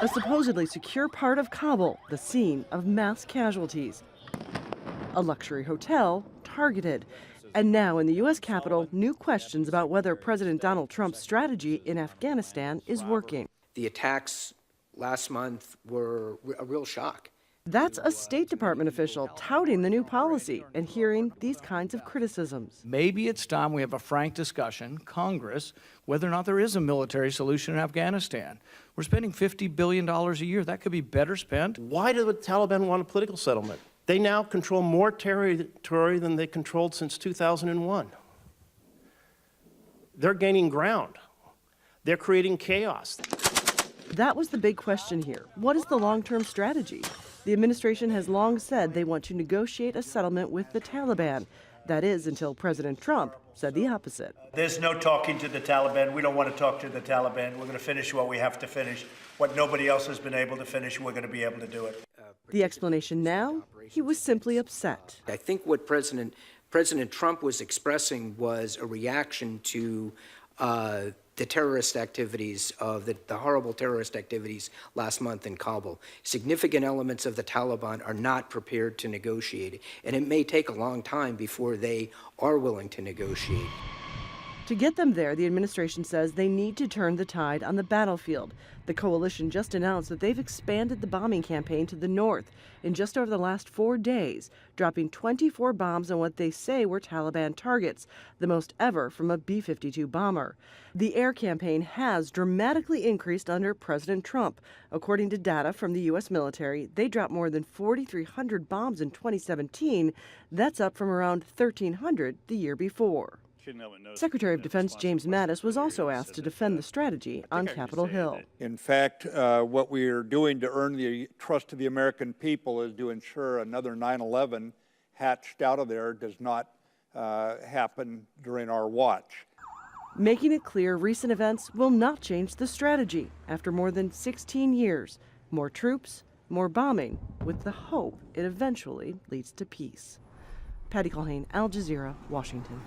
A supposedly secure part of Kabul, the scene of mass casualties. A luxury hotel targeted. And now in the U.S. Capitol, new questions about whether President Donald Trump's strategy in Afghanistan is working. The attacks last month were a real shock. That's a State Department official touting the new policy and hearing these kinds of criticisms. Maybe it's time we have a frank discussion, Congress, whether or not there is a military solution in Afghanistan. We're spending $50 billion a year. That could be better spent. Why do the Taliban want a political settlement? They now control more territory than they controlled since 2001. They're gaining ground. They're creating chaos. That was the big question here. What is the long-term strategy? The administration has long said they want to negotiate a settlement with the Taliban. That is, until President Trump said the opposite. There's no talking to the Taliban. We don't want to talk to the Taliban. We're going to finish what we have to finish. What nobody else has been able to finish, we're going to be able to do it. The explanation now? He was simply upset. I think what President Trump was expressing was a reaction to the terrorist activities of the horrible terrorist activities last month in Kabul. Significant elements of the Taliban are not prepared to negotiate, and it may take a long time before they are willing to negotiate. To get them there, the administration says they need to turn the tide on the battlefield. The coalition just announced that they've expanded the bombing campaign to the north in just over the last 4 days, dropping 24 bombs on what they say were Taliban targets, the most ever from a B-52 bomber. The air campaign has dramatically increased under President Trump. According to data from the U.S. military, they dropped more than 4,300 bombs in 2017. That's up from around 1,300 the year before. Secretary of Defense James Mattis was also asked to defend the strategy on Capitol Hill. In fact, what we are doing to earn the trust of the American people is to ensure another 9/11 hatched out of there does not happen during our watch. Making it clear recent events will not change the strategy. After more than 16 years, more troops, more bombing, with the hope it eventually leads to peace. Patty Culhane, Al Jazeera, Washington.